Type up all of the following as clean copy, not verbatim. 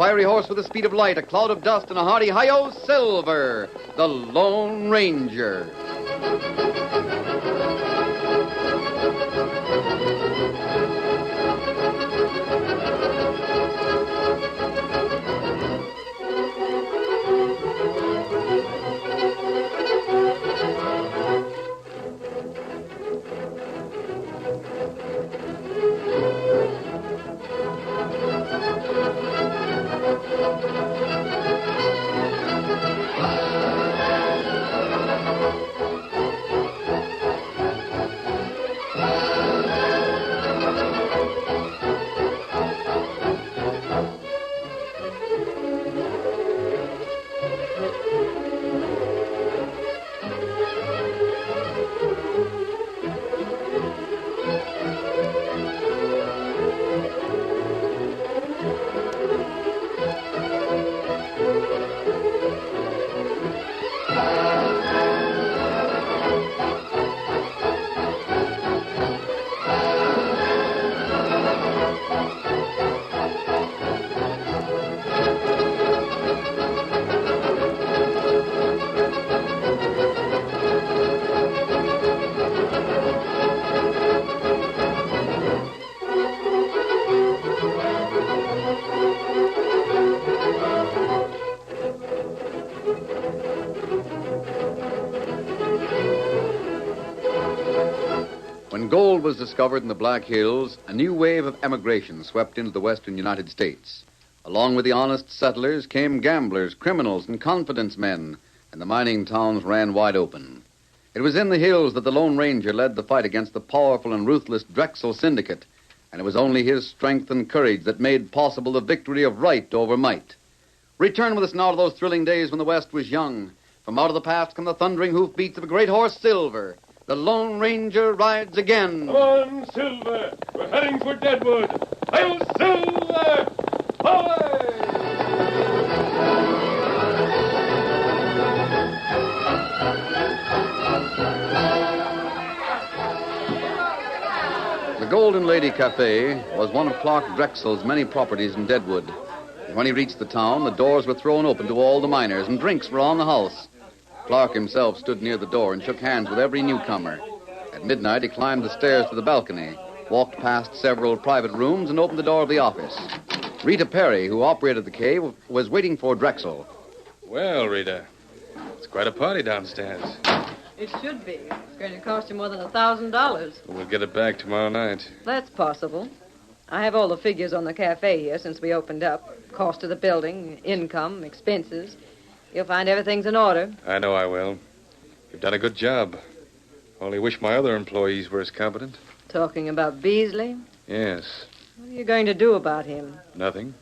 fiery horse with the speed of light, a cloud of dust, and a hearty hi-yo, Silver, the Lone Ranger. When gold was discovered in the Black Hills, a new wave of emigration swept into the western United States. Along with the honest settlers came gamblers, criminals, and confidence men, and the mining towns ran wide open. It was in the hills that the Lone Ranger led the fight against the powerful and ruthless Drexel Syndicate, and it was only his strength and courage that made possible the victory of right over might. Return with us now to those thrilling days when the West was young. From out of the past come the thundering hoofbeats of a great horse, Silver. The Lone Ranger rides again. Come on, Silver. We're heading for Deadwood. Hail, Silver! Away! The Golden Lady Cafe was one of Clark Drexel's many properties in Deadwood. And when he reached the town, the doors were thrown open to all the miners, and drinks were on the house. Clark himself stood near the door and shook hands with every newcomer. At midnight, he climbed the stairs to the balcony, walked past several private rooms, and opened the door of the office. Rita Perry, who operated the cave, was waiting for Drexel. Well, Rita, it's quite a party downstairs. It should be. It's going to cost you more than $1,000. We'll get it back tomorrow night. That's possible. I have all the figures on the cafe here since we opened up. Cost of the building, income, expenses. You'll find everything's in order. I know I will. You've done a good job. Only wish my other employees were as competent. Talking about Beasley? Yes. What are you going to do about him? Nothing.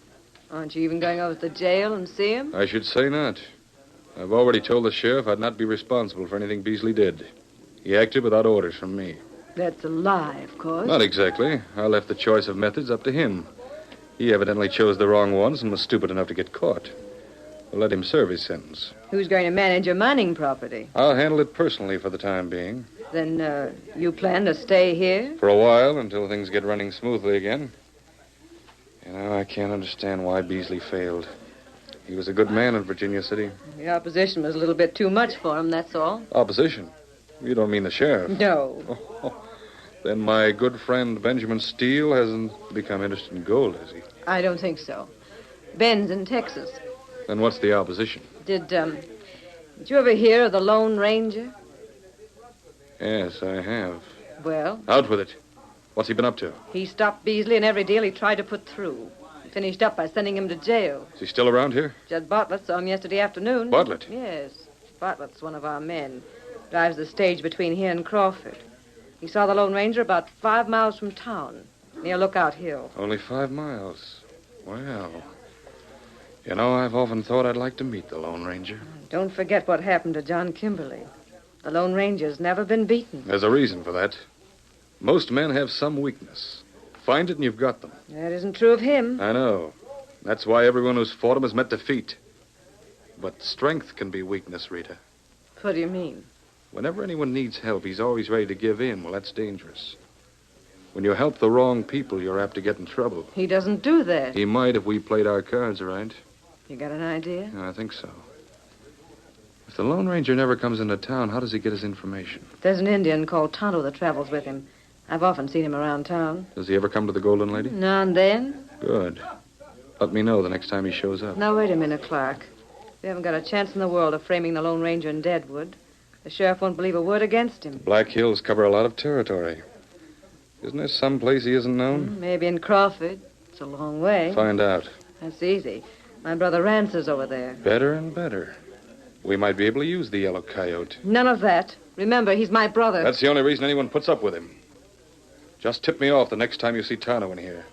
Aren't you even going over to the jail and see him? I should say not. I've already told the sheriff I'd not be responsible for anything Beasley did. He acted without orders from me. That's a lie, of course. Not exactly. I left the choice of methods up to him. He evidently chose the wrong ones and was stupid enough to get caught. We'll let him serve his sentence. Who's going to manage your mining property? I'll handle it personally for the time being. Then, you plan to stay here? For a while, until things get running smoothly again. You know, I can't understand why Beasley failed. He was a good man in Virginia City. The opposition was a little bit too much for him, that's all. Opposition? You don't mean the sheriff? No. Oh, then my good friend Benjamin Steele hasn't become interested in gold, has he? I don't think so. Ben's in Texas. Then what's the opposition? Did you ever hear of the Lone Ranger? Yes, I have. Well? Out with it. What's he been up to? He stopped Beasley in every deal he tried to put through. Finished up by sending him to jail. Is he still around here? Judd Bartlett saw him yesterday afternoon. Bartlett? Yes. Bartlett's one of our men. Drives the stage between here and Crawford. He saw the Lone Ranger about 5 miles from town, near Lookout Hill. Only 5 miles. Well, you know, I've often thought I'd like to meet the Lone Ranger. Don't forget what happened to John Kimberly. The Lone Ranger's never been beaten. There's a reason for that. Most men have some weakness. Find it and you've got them. That isn't true of him. I know. That's why everyone who's fought him has met defeat. But strength can be weakness, Rita. What do you mean? Whenever anyone needs help, he's always ready to give in. Well, that's dangerous. When you help the wrong people, you're apt to get in trouble. He doesn't do that. He might if we played our cards right. You got an idea? I think so. If the Lone Ranger never comes into town, how does he get his information? There's an Indian called Tonto that travels with him. I've often seen him around town. Does he ever come to the Golden Lady? Now and then. Good. Let me know the next time he shows up. Now, wait a minute, Clark. We haven't got a chance in the world of framing the Lone Ranger in Deadwood. The sheriff won't believe a word against him. Black Hills cover a lot of territory. Isn't there some place he isn't known? Maybe in Crawford. It's a long way. Find out. That's easy. My brother Rance is over there. Better and better. We might be able to use the Yellow Coyote. None of that. Remember, he's my brother. That's the only reason anyone puts up with him. Just tip me off the next time you see Tonto in here.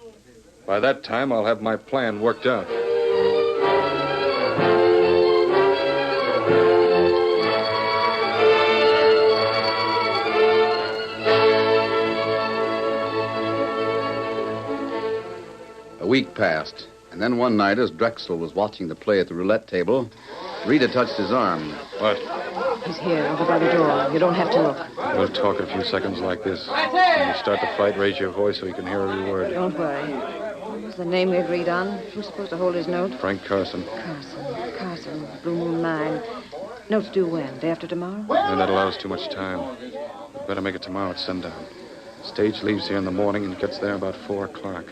By that time, I'll have my plan worked out. A week passed, and then one night, as Drexel was watching the play at the roulette table, Rita touched his arm. What? He's here, over by the door. You don't have to look. We'll talk in a few seconds like this. When you start the fight, raise your voice so he can hear every word. Don't worry. What's the name we agreed on? Who's supposed to hold his note? Frank Carson. Carson, Blue Moon Mine. Notes due when? Day after tomorrow? And that allows too much time. We'd better make it tomorrow at sundown. Stage leaves here in the morning and gets there about 4 o'clock.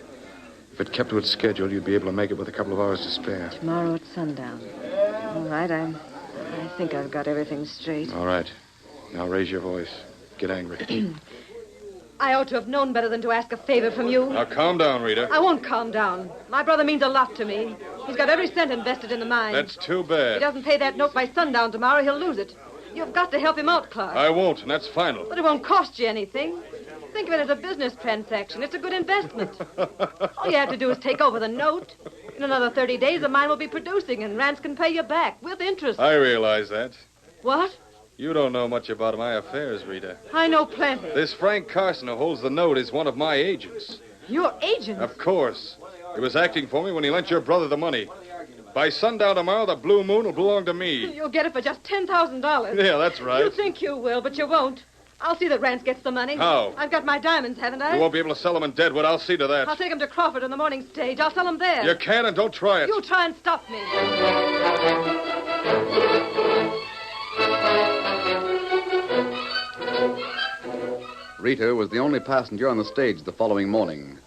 If it kept to its schedule, you'd be able to make it with a couple of hours to spare. Tomorrow at sundown. All right, I think I've got everything straight. All right. Now raise your voice. Get angry. I ought to have known better than to ask a favor from you. Now calm down, Rita. I won't calm down. My brother means a lot to me. He's got every cent invested in the mine. That's too If bad. he doesn't pay that note by sundown tomorrow, he'll lose it. You've got to help him out, Clark. I won't, and that's final. But it won't cost you anything. Think of it as a business transaction. It's a good investment. All you have to do is take over the note. In another 30 days, the mine will be producing, and Rance can pay you back with interest. I realize that. What? You don't know much about my affairs, Rita. I know plenty. This Frank Carson who holds the note is one of my agents. Your agent? Of course. He was acting for me when he lent your brother the money. By sundown tomorrow, the Blue Moon will belong to me. You'll get it for just $10,000. Yeah, that's right. You think you will, but you won't. I'll see that Rance gets the money. How? I've got my diamonds, haven't I? You won't be able to sell them in Deadwood. I'll see to that. I'll take them to Crawford on the morning stage. I'll sell them there. You can, and don't try it. You try and stop me. Rita was the only passenger on the stage the following morning.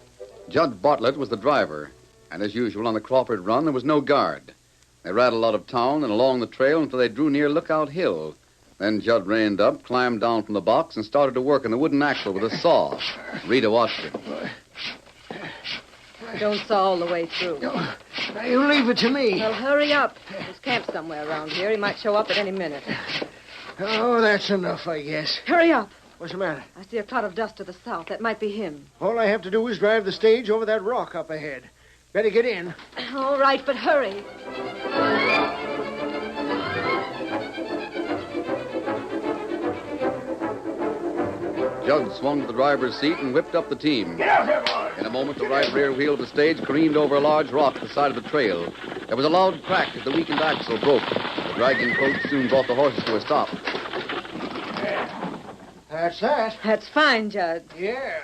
Judge Bartlett was the driver, and as usual on the Crawford run, there was no guard. They rattled out of town and along the trail until they drew near Lookout Hill. Then Judd reined up, climbed down from the box, and started to work on the wooden axle with a saw. Rita watched him. Don't saw all the way through. Now, you leave it to me. Well, hurry up. There's camp somewhere around here. He might show up at any minute. Oh, that's enough, I guess. Hurry up. What's the matter? I see a cloud of dust to the south. That might be him. All I have to do is drive the stage over that rock up ahead. Better get in. All right, but hurry. Judd swung to the driver's seat and whipped up the team. Get out here, boy! In a moment, the right rear wheel of the stage careened over a large rock at the side of the trail. There was a loud crack as the weakened axle broke. The dragging coach soon brought the horses to a stop. That's that. That's fine, Judd. Yeah.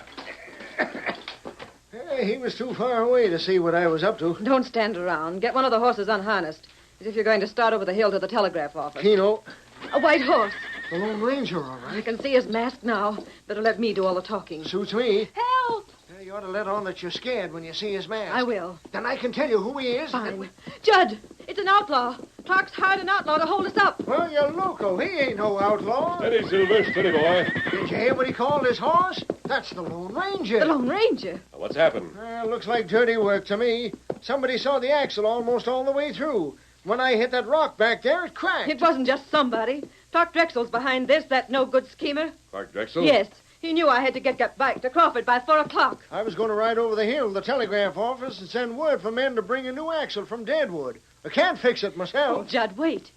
Hey, he was too far away to see what I was up to. Don't stand around. Get one of the horses unharnessed, as if you're going to start over the hill to the telegraph office. Keno, A white horse. the Lone Ranger, all I right. can see his mask now. Better let me do all the talking. Suits me. Help! You ought to let on that you're scared when you see his mask. I will. Then I can tell you who he is. Fine. Judd, it's an outlaw. Clark's hired an outlaw to hold us up. Well, you're loco. He ain't no outlaw. Steady, Silver, steady, boy. Did you hear what he called his horse? That's the Lone Ranger. The Lone Ranger. What's happened? Looks like dirty work to me. Somebody saw the axle almost all the way through. When I hit that rock back there, it cracked. It wasn't just somebody. Clark Drexel's behind this, that no-good schemer. Clark Drexel? Yes. He knew I had to get back to Crawford by 4 o'clock. I was going to ride over the hill to the telegraph office and send word for men to bring a new axle from Deadwood. I can't fix it Oh, myself. Judd, wait.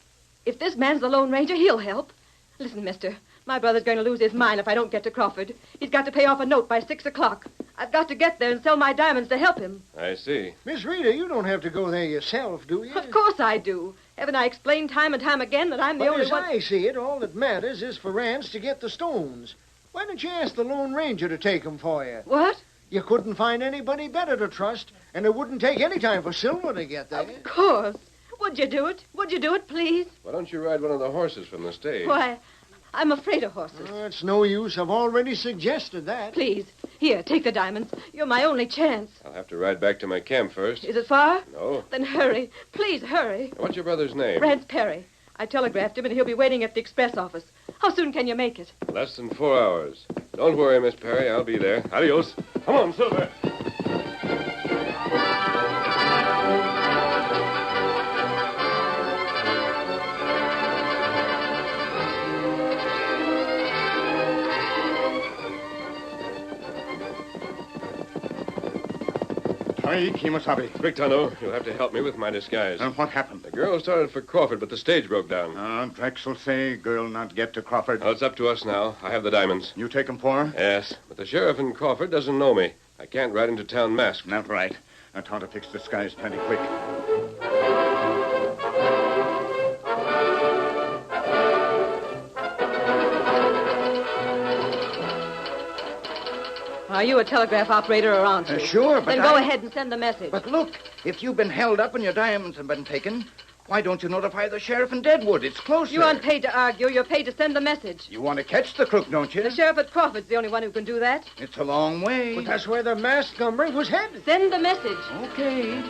If this man's the Lone Ranger, he'll help. Listen, mister. My brother's going to lose his mind if I don't get to Crawford. He's got to pay off a note by 6 o'clock. I've got to get there and sell my diamonds to help him. I see. Miss Rita, you don't have to go there yourself, do you? Of course I do. Haven't I explained time and time again that I'm the But only as one... I see it, all that matters is for Rance to get the stones. Why don't you ask the Lone Ranger to take 'em for you? What? You couldn't find anybody better to trust, and it wouldn't take any time for Silver to get there. Of course. Would you do it? Would you do it, please? Why don't you ride one of the horses from the stage? Why, I'm afraid of horses. It's no use. I've already suggested that. Please, here, take the diamonds. You're my only chance. I'll have to ride back to my camp first. Is it far? No. Then hurry. Please, hurry. What's your brother's name? Rance Perry. I telegraphed him, and he'll be waiting at the express office. How soon can you make it? Less than 4 hours. Don't worry, Miss Perry. I'll be there. Adios. Come on, Silver. Hi, Kimosabe. Quick, Tonto. You'll have to help me with my disguise. And what happened? The girl started for Crawford, but the stage broke down. Drexel say girl not get to Crawford. Well, it's up to us now. I have the diamonds. You take 'em for her? Yes, but the sheriff in Crawford doesn't know me. I can't ride into town masked. Not right. I taught to fix disguise plenty quick. Are you a telegraph operator or aren't you? Sure, but Then go ahead and send the message. But look, if you've been held up and your diamonds have been taken, why don't you notify the sheriff in Deadwood? It's closer. You aren't paid to argue. You're paid to send the message. You want to catch the crook, don't you? The sheriff at Crawford's the only one who can do that. It's a long way. But that's where the masked gunman was headed. Send the message. Okay.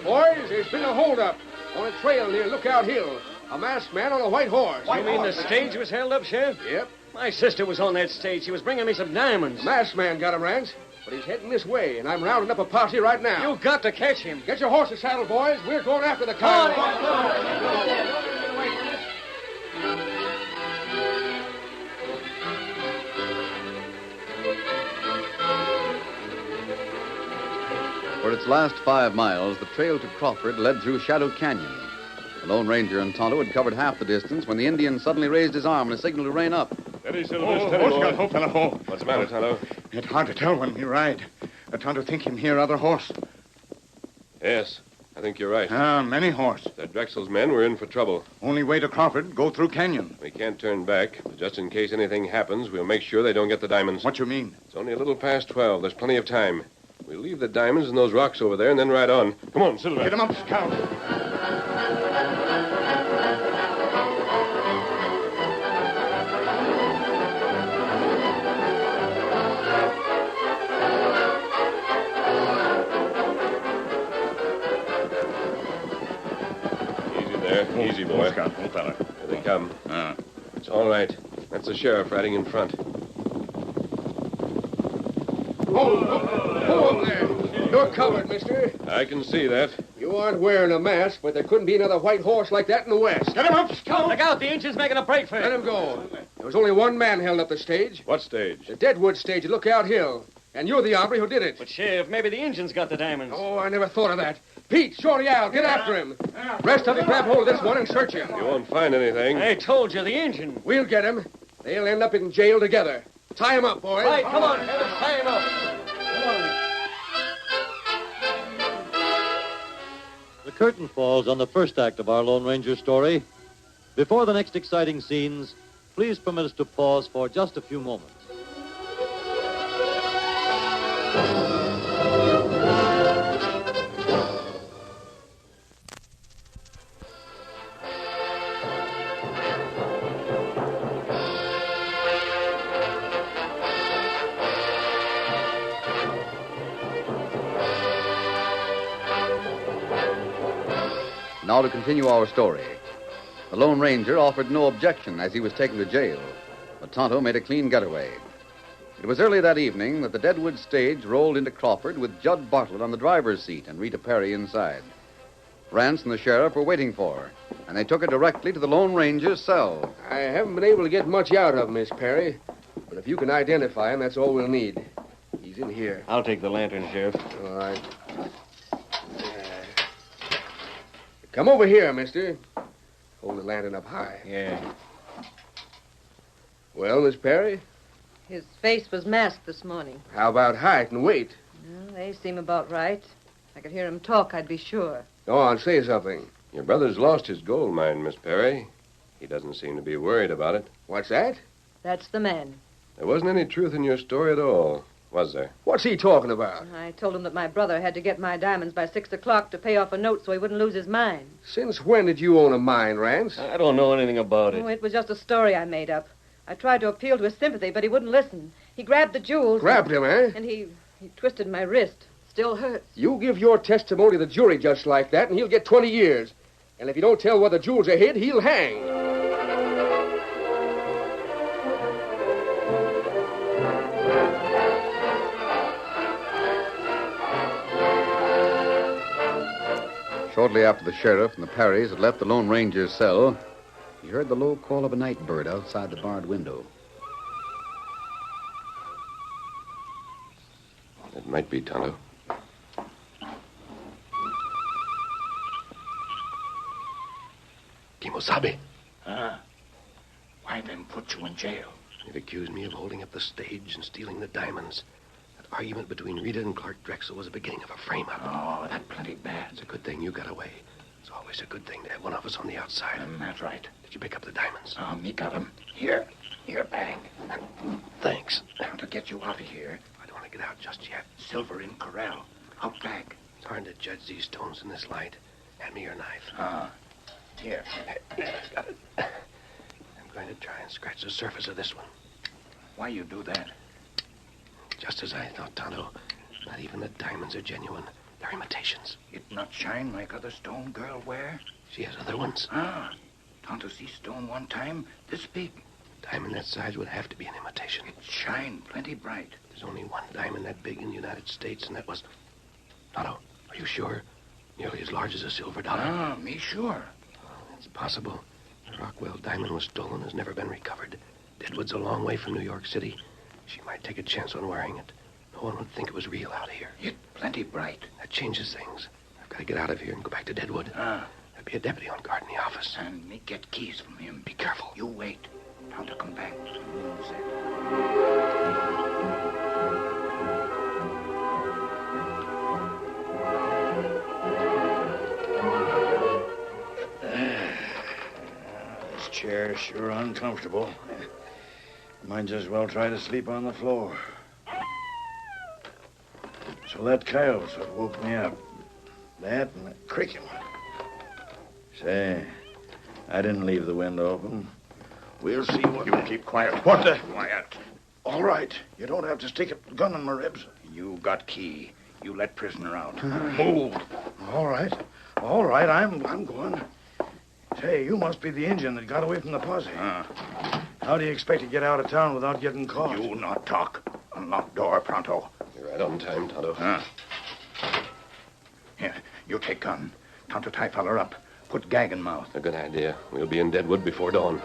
Boys, there's been a holdup on a trail near Lookout Hill. A masked man on a white horse. You mean the stage was held up, Sheriff? Yep. My sister was on that stage. She was bringing me some diamonds. The masked man got him, Rance. But he's heading this way, and I'm rounding up a posse right now. You got to catch him. Get your horses saddled, boys. We're going after the coyote. For its last 5 miles, the trail to Crawford led through Shadow Canyon. The Lone Ranger and Tonto had covered half the distance when the Indian suddenly raised his arm in a signal to rein up. Steady, Silver, steady, boy. Fellow. What's the matter, Tonto? It's hard to tell when we ride. Tonto think him here other horse. Yes, I think you're right. Many horse. They're Drexel's men. We're in for trouble. Only way to Crawford, go through canyon. We can't turn back. But just in case anything happens, we'll make sure they don't get the diamonds. What you mean? It's only a little past 12. There's plenty of time. We'll leave the diamonds in those rocks over there and then ride on. Come on, Silver. Get him up, Scout. Easy there. Easy, boy. Scout, old fella. Here they come. It's all right. That's the sheriff riding in front. Hold up there. You're covered, mister. I can see that. You aren't wearing a mask, but there couldn't be another white horse like that in the West. Get him up, Scout. Look out, the engine's making a break for Let it. him go. There was only one man held up the stage. What stage? The Deadwood stage at Lookout Hill. And you're the hombre who did it. But, Sheriff, maybe the engine's got the diamonds. Oh, I never thought of that. Pete, Shorty Al, get after him. Rest of you grab hold of this one and search him. You won't find anything. I told you, the engine. We'll get him. They'll end up in jail together. Tie him up, boys. Right, come on, fellas, tie him up. The curtain falls on the first act of our Lone Ranger story. Before the next exciting scenes, please permit us to pause for just a few moments. Now to continue our story. The Lone Ranger offered no objection as he was taken to jail, but Tonto made a clean getaway. It was early that evening that the Deadwood stage rolled into Crawford with Judd Bartlett on the driver's seat and Rita Perry inside. Rance and the sheriff were waiting for her, and they took her directly to the Lone Ranger's cell. I haven't been able to get much out of him, Miss Perry. But if you can identify him, that's all we'll need. He's in here. I'll take the lantern, Sheriff. All right. Come over here, mister. Hold the lantern up high. Yeah. Well, Miss Perry, His face was masked this morning. How about height and weight? Well, they seem about right. If I could hear him talk, I'd be sure. Go on, say something. Your brother's lost his gold mine, Miss Perry. He doesn't seem to be worried about it. What's that? That's the man. There wasn't any truth in your story at all, was there? What's he talking about? I told him that my brother had to get my diamonds by 6 o'clock to pay off a note so he wouldn't lose his mine. Since when did you own a mine, Rance? I don't know anything about it. Oh, it was just a story I made up. I tried to appeal to his sympathy, but he wouldn't listen. He grabbed the jewels. Grabbed him, eh? And he twisted my wrist. Still hurts. You give your testimony to the jury just like that, and he'll get 20 years. And if you don't tell where the jewels are hid, he'll hang. Shortly after the sheriff and the Perrys had left the Lone Ranger's cell, he heard the low call of a night bird outside the barred window. It might be Tonto. Kimosabe. Why then put you in jail? They've accused me of holding up the stage and stealing the diamonds. That argument between Rita and Clark Drexel was the beginning of a frame-up. Oh, that plenty bad. It's a good thing you got away. It's always a good thing to have one of us on the outside. That's right. Did you pick up the diamonds? Oh, me got 'em. Here, bag. Thanks. Now, to get you out of here, I don't want to get out just yet. silver in corral. Out back. It's hard to judge these stones in this light. Hand me your knife. Here. Got it. I'm going to try and scratch the surface of this one. Why you do that? Just as I thought, Tonto. Not even the diamonds are genuine. They're imitations. It not shine like other stone girl wear? She has other ones. Tonto see stone one time, this big. Diamond that size would have to be an imitation. It shine plenty bright. There's only one diamond that big in the United States, and that was... Tonto, are you sure? Nearly as large as a silver dollar. Me sure. It's possible. The Rockwell diamond was stolen, has never been recovered. Deadwood's a long way from New York City. She might take a chance on wearing it. No one would think it was real out here. It plenty bright. That changes things. I've got to get out of here and go back to Deadwood. There'll be a deputy on guard in the office. And me get keys from him. Be careful. You wait. Tonto come back. Moon set. This chair's sure uncomfortable. Might as well try to sleep on the floor. So that coyote's what woke me up. That and the cricket one. Say, I didn't leave the window open. We'll see what... You keep quiet. What the... Quiet. All right. You don't have to stick a gun in my ribs. You got key. You let prisoner out. Move. All right. All right, I'm going. Say, you must be the Indian that got away from the posse. How do you expect to get out of town without getting caught? You not talk. Unlock door pronto. You're right on time, Tonto. Here, you take gun. Tonto tie feller up. Put gag in mouth. A good idea. We'll be in Deadwood before dawn.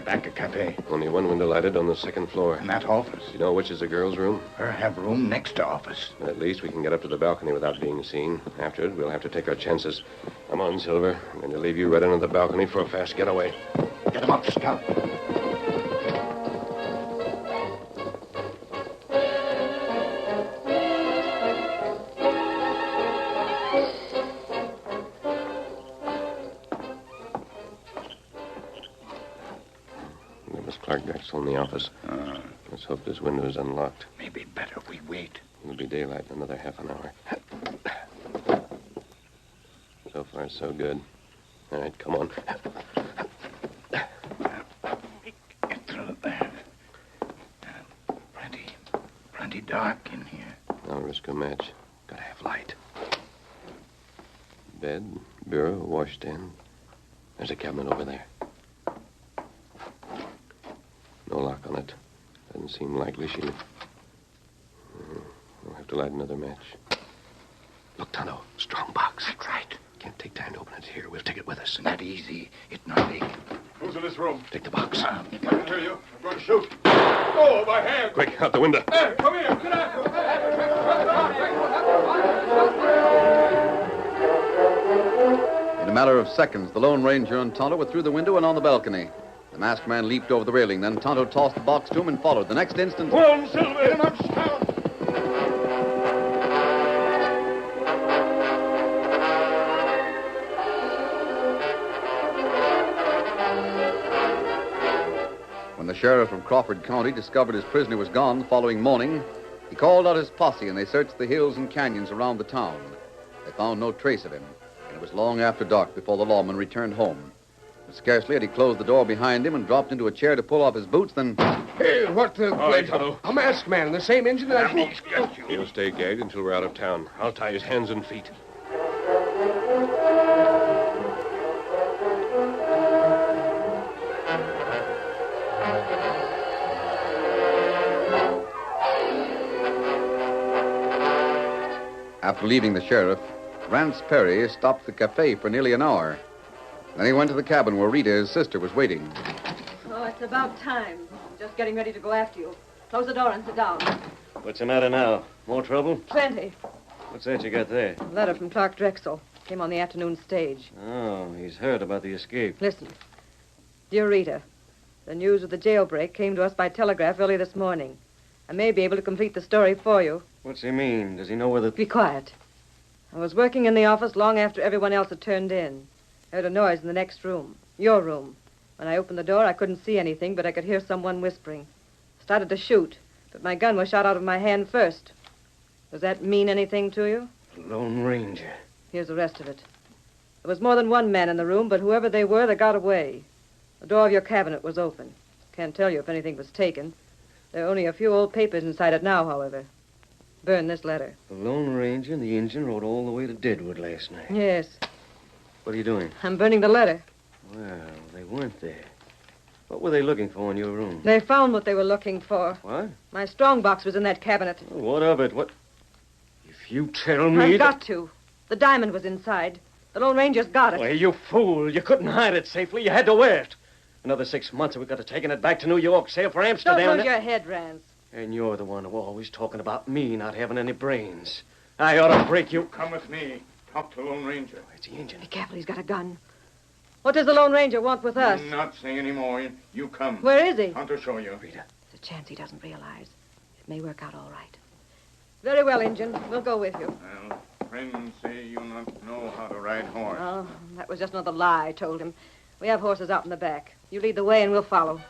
Back at cafe. Only one window lighted on the second floor. In that office. You know which is the girl's room? Her have room next to office. But at least we can get up to the balcony without being seen. After it, we'll have to take our chances. Come on, Silver. I'm going to leave you right under the balcony for a fast getaway. Get him up, Scout. Clark Drexel in the office. Let's hope this window is unlocked. Maybe better we wait. It'll be daylight in another half an hour. So far, so good. All right, come on. Get through there. Plenty dark in here. I'll risk a match. Gotta have light. Bed, bureau, washstand. There's a cabinet over there. No lock on it. Doesn't seem likely she'll... We'll have to light another match. Look, Tonto. Strong box. That's right. Can't take time to open it here. We'll take it with us. Not easy. It's not big. Who's in this room? Take the box. I can hear you. I'm going to shoot. go of my hand. Quick, out the window. Hey, come here. Get out. In a matter of seconds, the Lone Ranger and Tonto were through the window and on the balcony. The masked man leaped over the railing. Then Tonto tossed the box to him and followed. The next instant... Go on, Silver. Get him uptown. When the sheriff of Crawford County discovered his prisoner was gone the following morning, he called out his posse and they searched the hills and canyons around the town. They found no trace of him, and it was long after dark before the lawman returned home. But scarcely had he closed the door behind him and dropped into a chair to pull off his boots than... Hey, what the... All right, Tonto. A masked man in the same engine that I... He'll stay gagged until we're out of town. I'll tie his hands and feet. After leaving the sheriff, Rance Perry stopped at the cafe for nearly an hour. Then he went to the cabin where Rita, his sister, was waiting. Oh, it's about time. I'm just getting ready to go after you. Close the door and sit down. What's the matter now? More trouble? Plenty. What's that you got there? A letter from Clark Drexel. Came on the afternoon stage. Oh, he's heard about the escape. Listen. Dear Rita, the news of the jailbreak came to us by telegraph early this morning. I may be able to complete the story for you. What's he mean? Does he know where the... Be quiet. I was working in the office long after everyone else had turned in. I heard a noise in the next room. Your room. When I opened the door, I couldn't see anything, but I could hear someone whispering. Started to shoot, but my gun was shot out of my hand first. Does that mean anything to you? Lone Ranger. Here's the rest of it. There was more than one man in the room, but whoever they were, they got away. The door of your cabinet was open. Can't tell you if anything was taken. There are only a few old papers inside it now, however. Burn this letter. The Lone Ranger and the engine rode all the way to Deadwood last night. Yes. What are you doing? I'm burning the letter. Well, they weren't there. What were they looking for in your room? They found what they were looking for. What? My strongbox was in that cabinet. Oh, what of it? What? If you tell me... I've got to. The diamond was inside. The Lone Ranger's got it. Well, you fool. You couldn't hide it safely. You had to wear it. Another 6 months and we could have taken it back to New York, sail for Amsterdam. Don't lose your head, Rance. And you're the one who always talking about me not having any brains. I ought to break you. Come with me. Talk to Lone Ranger. It's the engine. Be careful, he's got a gun. What does the Lone Ranger want with us? Not say any more. You come. Where is he? Want to show you. Rita. There's a chance he doesn't realize. It may work out all right. Very well, Injun. We'll go with you. Well, friends say you not know how to ride horse. Oh, that was just another lie I told him. We have horses out in the back. You lead the way and we'll follow.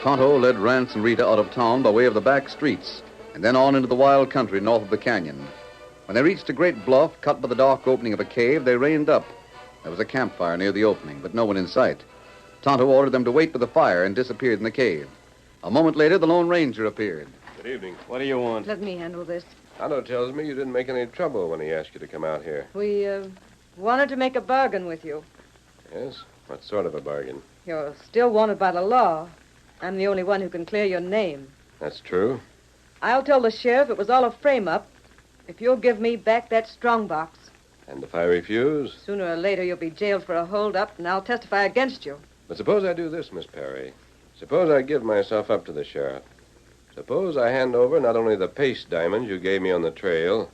Tonto led Rance and Rita out of town by way of the back streets and then on into the wild country north of the canyon. When they reached a great bluff cut by the dark opening of a cave, they reined up. There was a campfire near the opening, but no one in sight. Tonto ordered them to wait by the fire and disappeared in the cave. A moment later, the Lone Ranger appeared. Good evening. What do you want? Let me handle this. Tonto tells me you didn't make any trouble when he asked you to come out here. We, wanted to make a bargain with you. Yes? What sort of a bargain? You're still wanted by the law. I'm the only one who can clear your name. That's true. I'll tell the sheriff it was all a frame-up if you'll give me back that strongbox. And if I refuse? Sooner or later, you'll be jailed for a hold-up, and I'll testify against you. But suppose I do this, Miss Perry. Suppose I give myself up to the sheriff. Suppose I hand over not only the paste diamonds you gave me on the trail,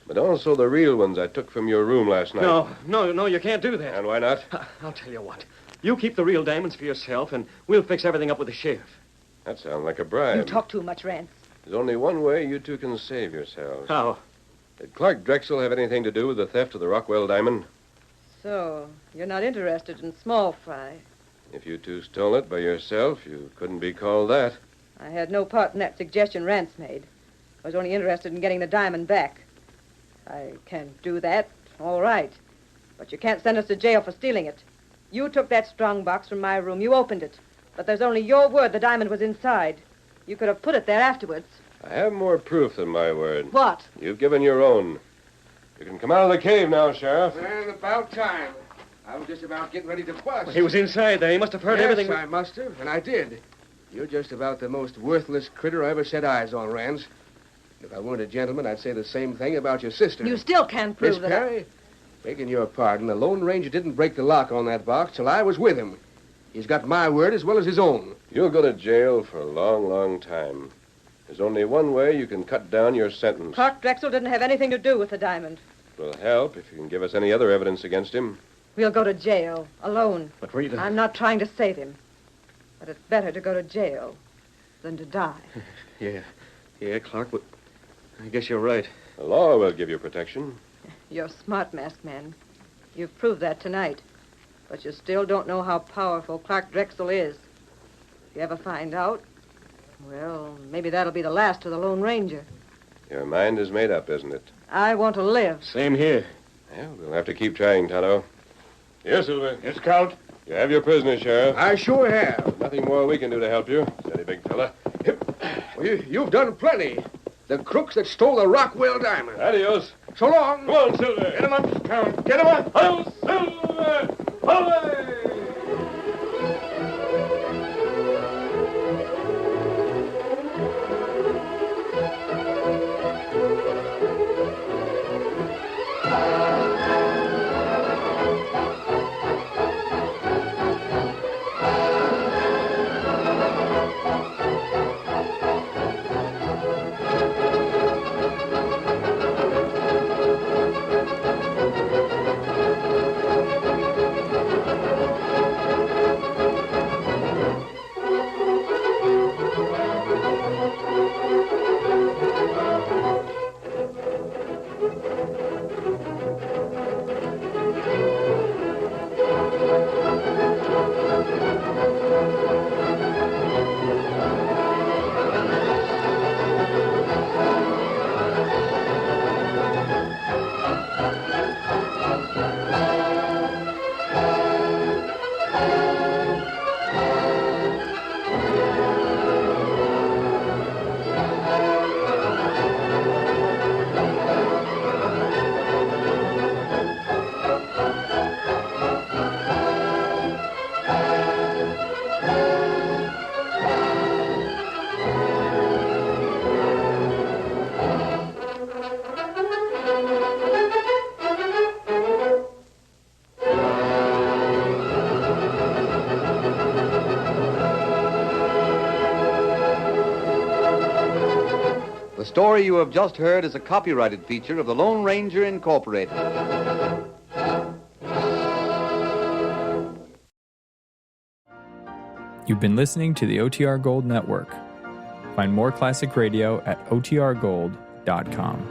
but also the real ones I took from your room last night. No, you can't do that. And why not? I'll tell you what. You keep the real diamonds for yourself, and we'll fix everything up with the sheriff. That sounds like a bribe. You talk too much, Rance. There's only one way you two can save yourselves. How? Did Clark Drexel have anything to do with the theft of the Rockwell diamond? So, you're not interested in small fry. If you two stole it by yourself, you couldn't be called that. I had no part in that suggestion Rance made. I was only interested in getting the diamond back. I can't do that, all right. But you can't send us to jail for stealing it. You took that strongbox from my room. You opened it. But there's only your word the diamond was inside. You could have put it there afterwards. I have more proof than my word. What? You've given your own. You can come out of the cave now, Sheriff. And about time. I was just about getting ready to bust. Well, he was inside there. He must have heard everything. Yes, I must have, and I did. You're just about the most worthless critter I ever set eyes on, Rance. If I weren't a gentleman, I'd say the same thing about your sister. You still can't prove Miss that. Perry, begging your pardon, the Lone Ranger didn't break the lock on that box till I was with him. He's got my word as well as his own. You'll go to jail for a long, long time. There's only one way you can cut down your sentence. Clark Drexel didn't have anything to do with the diamond. It will help if you can give us any other evidence against him. We'll go to jail, alone. But Rita... I'm not trying to save him. But it's better to go to jail than to die. Yeah, Clark, but I guess you're right. The law will give you protection. You're smart, masked man. You've proved that tonight. But you still don't know how powerful Clark Drexel is. If you ever find out, well, maybe that'll be the last of the Lone Ranger. Your mind is made up, isn't it? I want to live. Same here. Well, we'll have to keep trying, Tonto. Yes, Silver. Yes, Count. You have your prisoner, Sheriff. I sure have. Nothing more we can do to help you. Steady, big fella. Well, you've done plenty. The crooks that stole the Rockwell diamond. Adios. So long. Come on, Silver. Get him up, Count. Get him up. Adios, Silver. Away! The story you have just heard is a copyrighted feature of the Lone Ranger Incorporated. You've been listening to the OTR Gold Network. Find more classic radio at otrgold.com.